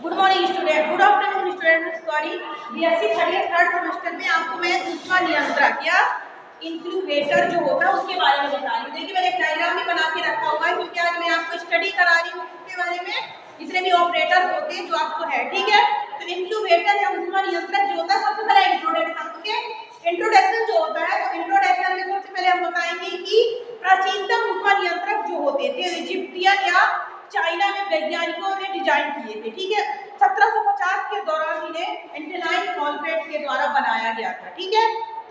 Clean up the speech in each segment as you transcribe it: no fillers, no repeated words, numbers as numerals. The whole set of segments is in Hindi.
Good morning student, good afternoon student. Sorry, BSc third semester में आपको मैं ऊष्मा नियंत्रक या इंक्यूबेटर जो होता है उसके बारे में बता रही हूँ। देखिए मैंने एक डायग्राम भी बना के रखा हुआ है क्योंकि आज मैं आपको स्टडी करा रही हूँ उसके बारे में, जितने भी ऑपरेटर होते हैं जो आपको है, ठीक है। तो इंक्यूबेटर या ऊष्मा नियंत्रक जो होता है, सबसे पहले इंट्रोडक्शन, ओके। इंट्रोडक्शन जो होता है, तो इंट्रोडक्शन में सबसे पहले हम बताएंगे कि प्राचीनतम ऊष्मा नियंत्रक जो होते थे इजिप्टियन या चाइना में वैज्ञानिकों ने डिजाइन किए थे, ठीक है। 1750 के दौरान इन्हें एंटेलाइन कॉलब्रेट के द्वारा बनाया गया था, ठीक है।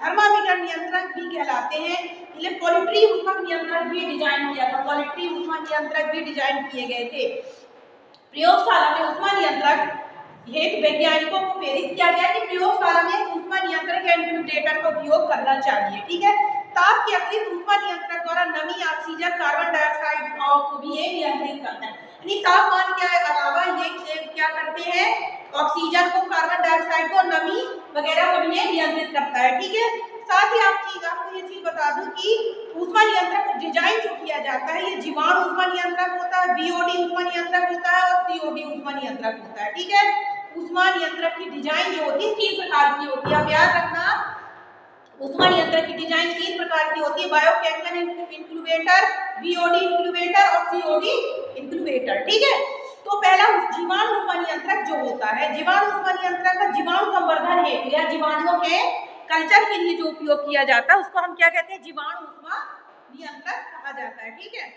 थर्मामीटर नियंत्रक भी कहलाते हैं। इन्हें पॉलिट्री ऊष्मा नियंत्रक भी डिजाइन किया था, पॉलिट्री ऊष्मा नियंत्रक भी डिजाइन किए गए थे। प्रयोगशाला में ऊष्मा नियंत्रक हेतु वैज्ञानिकों को प्रेरित किया गया कि प्रयोगशाला में ऊष्मा नियंत्रक या इंक्यूबेटर का उपयोग करना चाहिए, ठीक है। ताप के अतिरिक्त ऊष्मा नियंत्रक द्वारा नमी, ऑक्सीजन, कार्बन डाइऑक्साइड को भी ये नियंत्रित करता है। यानी तापमान के अलावा ये क्या करते हैं, ऑक्सीजन को, कार्बन डाइऑक्साइड को, नमी वगैरह को भी ये नियंत्रित करता है, ठीक है। साथ ही आपको ये चीज बता दूं कि ऊष्मा नियंत्रक डिजाइन जो किया जाता है, ये जीवाणु ऊष्मा नियंत्रक होता है, बीओडी ऊष्मा नियंत्रक होता है और सीओडी ऊष्मा नियंत्रक होता है, ठीक है। ऊष्मा नियंत्रक की डिजाइन जो होती है 3 प्रकार की होती है, आप याद रखना। ऊष्मा नियंत्रक की डिजाइन 3 प्रकार की होती है, बायोकेमिकल इंक्यूबेटर, बीओडी इंक्यूबेटर और सीओडी इंक्यूबेटर, ठीक है। तो पहला जीवाणु ऊष्मा नियंत्रक जो होता है, जीवाणु ऊष्मा नियंत्रक का जीवाणु संवर्धन हेतु या जीवाणुओं के कल्चर के लिए जो उपयोग किया जाता है उसको हम क्या कहते हैं, जीवाणु ऊष्मा नियंत्रक कहा जाता है, ठीक है।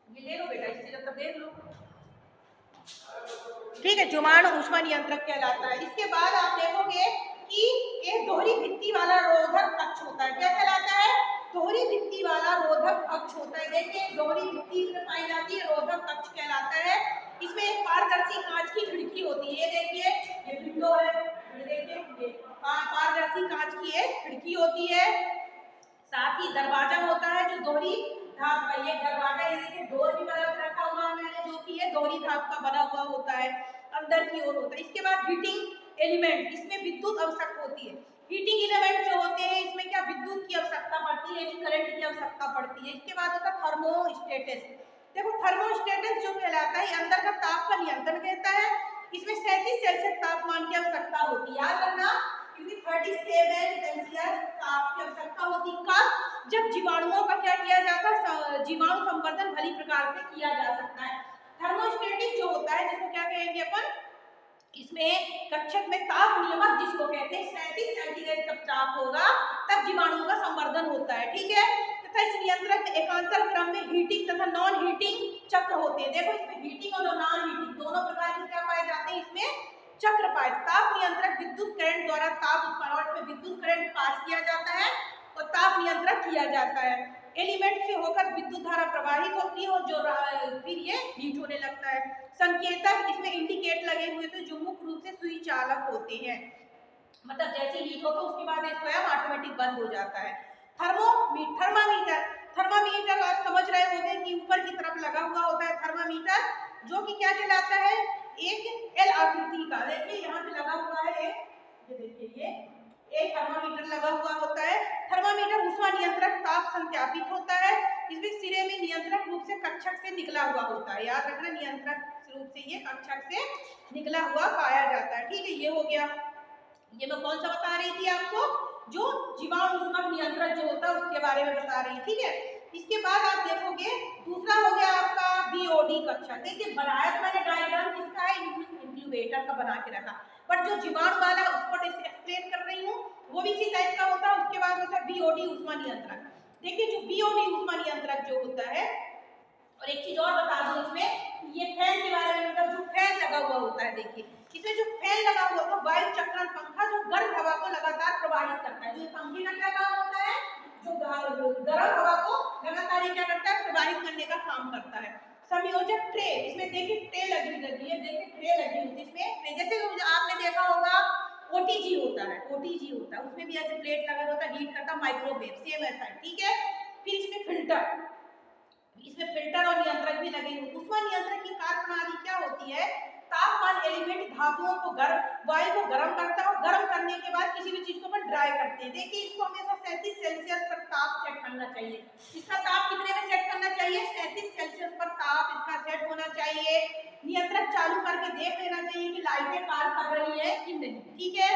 ये ले लो बेटा, इससे जब तक देख लो, ठीक है। जीवाणु ऊष्मा नियंत्रक कहलाता है। इसके बाद आप देखोगे कि एक दोहरी भित्ति वाला रोधक कक्ष होता है, क्या कहलाता है, दोहरी भित्ति वाला रोधक कक्ष होता है। देखिए दोहरी भित्ति में पाई जाती है, रोधक कक्ष कहलाता है। इसमें एक पारदर्शी कांच की खिड़की होती है, ये देखिए ये विंडो है, ये देखिए पारदर्शी कांच की एक खिड़की होती है। साथ ही दरवाजा होता है जो दोहरी धाप का, ये दरवाजा, ये देखिए डोर भी बना रखा हुआ है मैंने, जो कि ये दोहरी धाप का बना हुआ होता है, अंदर की ओर होता है। इसके बाद हीटिंग एलिमेंट, इसमें विद्युत आवश्यकता होती है। हीटिंग एलिमेंट जो होते हैं इसमें क्या विद्युत की आवश्यकता पड़ती है, यानी करंट की आवश्यकता पड़ती है। इसके बाद होता है थर्मोस्टेटस। देखो थर्मोस्टेटस जो कहलाता है अंदर का ताप का नियंत्रण कहता है। इसमें 37 सेल्सियस तापमान की आवश्यकता होती है, याद रखना, क्योंकि 37 सेल्सियस ताप की आवश्यकता होती है। कब, जब जीवाणुओं का क्या किया जाता है, जीवाणु संवर्धन भली प्रकार से किया जा सकता है। थर्मोस्टेटिक जो होता है, जिसको क्या कहेंगे अपन, इसमें कक्षक में ताप नियमक जिसको कहते हैं, 37 सेंटीग्रेड तक ताप होगा तब जीवाणुओं का संवर्धन होता है, ठीक है। तथा इस नियंत्रक में एकांतर क्रम में हीटिंग तथा नॉन हीटिंग चक्र होते हैं। देखो इसमें हीटिंग और नॉन हीटिंग दोनों प्रकार के क्या पाए जाते हैं, इसमें चक्र पाए। ताप नियंत्रक विद्युत करंट द्वारा ताप उत्पादन में विद्युत करंट पास किया जाता है और ताप नियंत्रक किया जाता है। एलिमेंट से होकर विद्युत धारा प्रवाहित होती है और जो फिर ये हीट होने लगता है। संकेतक इसमें इंडिकेट लगे हुए थे जो मुख्य रूप से सुई चालक होते हैं, मतलब जैसे हीट होगा उसके बाद ये स्वयं ऑटोमेटिक बंद हो जाता है। थर्मामीटर, थर्मामीटर आप समझ रहे होंगे कि ऊपर की तरफ लगा हुआ होता है थर्मामीटर, जो कि क्या कहलाता है, एक एल आकृति का। देखिए यहाँ पे लगा हुआ है एक, ये देखिए ये एक थर्मामीटर लगा हुआ होता है। थर्मामीटर ऊष्मा नियंत्रक ताप संत्यापित होता है। इसमें सिरे में नियंत्रक रूप से कक्षक से निकला हुआ होता है, याद रखना, नियंत्रक रूप से ये कक्षक से निकला हुआ पाया जाता है, ठीक है। ये हो गया, ये मैं कौन सा बता रही थी आपको, जो जीवाणु ऊष्मा नियंत्रक जो होता है उसके बारे में बता रही, ठीक है। इसके बाद आप देखोगे दूसरा हो गया आपका बीओडी कक्षा। देखिए बनाया तो मैंने डायग्राम किसका है, इंक्यूबेटर का बना के रखा, बट जो जीवाणु वाला उसको एक्सप्लेन कर रही हूँ वो भी इसी टाइप का होता है। उसके बाद होता है बीओडी ऊष्मा नियंत्रक। देखिए जो बीओडी ऊष्मा नियंत्रक जो होता है, और एक चीज और बता दूं इसमें, ये फैन के बारे में, मतलब जो फैन लगा हुआ होता है, देखिए इसमें जो फैन लगा हुआ होता है, वायु चक्रण पंखा जो गर्म हवा को लगातार प्रवाहित करता है। जो पंखे का क्या काम होता है, जो गर्म हवा को लगातार क्या करता है, प्रवाहित करने का काम करता है। संयोजक ट्रे, इसमें देखिए ट्रे लगी है, देखिए ट्रे लगी होती है इसमें, जैसे आपने देखा होगा ओटीजी होता है, ओटीजी होता है, उसमें भी ऐसे प्लेट लगा होता है, हीट करता माइक्रोवेव, सेम ऐसा है, ठीक है। फिर इसमें फिल्टर, इसमें फिल्टर और नियंत्रक भी लगे हुए। ऊष्मा नियंत्रक की कार्य प्रणाली क्या होती है, तापमान एलिमेंट धातुओं को गर्म, वायु को गर्म करता है और गर्म करने के बाद किसी भी चीज को अपन ड्राई करते हैं। देखिए इसको हमेशा 37 सेल्सियस पर ताप सेट करना चाहिए। इसका ताप कितने में सेट करना चाहिए, 37 सेल्सियस पर ताप इसका सेट होना चाहिए। नियंत्रक चालू करके देख लेना चाहिए कि लाइटें कार्य कर रही है कि नहीं, ठीक है।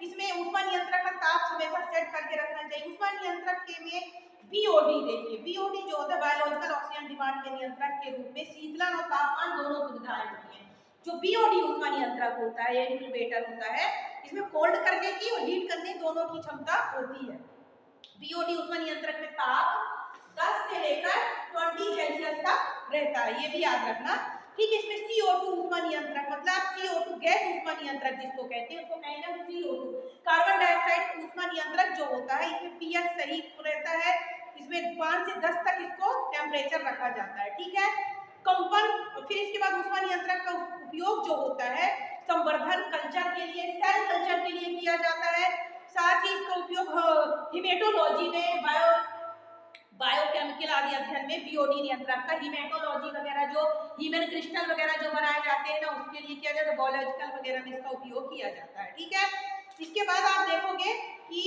इसमें ऊष्मा नियंत्रक का ताप हमेशा सेट करके रखना चाहिए। ऊष्मा नियंत्रक के में बीओडी, देखिए बीओडी जो होता है बायोलॉजिकल ऑक्सीजन डिमांड के नियंत्रक के रूप में शीतलन और तापमान दोनों सुविधाएं होती हैं। जो बीओडी ऊष्मा नियंत्रक होता है या इंक्यूबेटर होता है, इसमें कोल्ड करने की और हीट करने दोनों की क्षमता होती है। बीओडी ऊष्मा नियंत्रक में ताप 10 से लेकर 20 सेल्सियस तक रहता है, ये भी याद रखना, ठीक है। इसमें CO2 ऊष्मा नियंत्रक मतलब CO2 गैस ऊष्मा नियंत्रक जिसको कहते हैं, उसको कहेंगे हम CO2 कार्बन डाइऑक्साइड ऊष्मा नियंत्रक जो होता है, इसमें pH सही रहता है, इसमें 5 से 10 तक इसको टेम्परेचर रखा जाता है, ठीक है। कंपन, फिर इसके बाद ऊष्मा नियंत्रक का उपयोग जो होता है संवर्धन कल्चर के लिए, सेल कल्चर के लिए किया जाता है। साथ ही इसका उपयोग हिमेटोलॉजी में, बायोकेमिकल आदि अध्ययन में बीओडी नियंत्रक का हिमेटोलॉजी वगैरह जो ह्यूमन क्रिस्टल वगैरह जो बनाए जाते हैं ना, उसके लिए किया जाता है। बायोलॉजिकल वगैरह में इसका उपयोग किया जाता है, ठीक है। इसके बाद आप देखोगे कि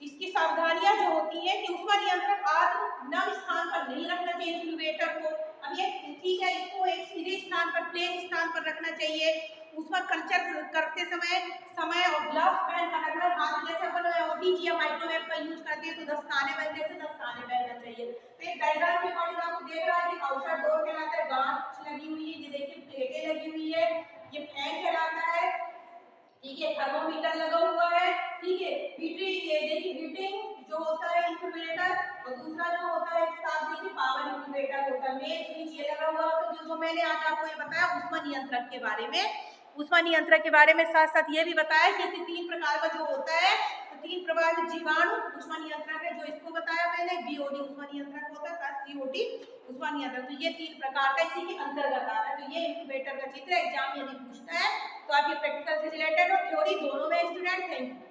इसकी सावधानियां जो होती है कि ऊष्मा नियंत्रक आद्र नम स्थान पर नहीं रखना चाहिए इंक्यूबेटर को। अब ये ठीक है, इसको एक सीधे स्थान पर, प्लेन स्थान पर रखना चाहिए। ऊष्मा कल्चर करते समय और ग्लव्स पहन कर रखना। हाथ जैसे अपन ओटीजी या माइक्रोवेव का यूज करते हैं तो दस्ताने पहनना चाहिए। तो एक डायग्राम के अकॉर्डिंग आपको देख रहा है कि आउटसाइड डोर कहलाता है, गांठ लगी हुई है, ये देखिए प्लेटें लगी हुई है, ये फैन कहलाता है, ठीक है। थर्मोमीटर लगा हुआ है, ठीक है। हीटिंग, ये देखिए हीटिंग जो होता है इंक्यूबेटर, और दूसरा जो होता है इसका आप देखिए पावर इंक्यूबेटर होता है, मेन स्विच ये लगा हुआ होता है। जो मैंने आज आपको ये बताया ऊष्मा नियंत्रक के बारे में, ऊष्मा नियंत्रक के बारे में साथ साथ ये भी बताया कि 3 प्रकार का जो होता है, तो 3 प्रकार के जीवाणु ऊष्मा नियंत्रक है, जो इसको बताया मैंने, बीओडी ऊष्मा नियंत्रक होता है, साथ सीओडी ऊष्मा नियंत्रक। तो ये 3 प्रकार का इसी के अंतर्गत आता है। तो ये इंक्यूबेटर का चित्र एग्जाम यदि पूछता है तो आप ये प्रैक्टिकल से रिलेटेड और थ्योरी दोनों में स्टूडेंट। Thank you.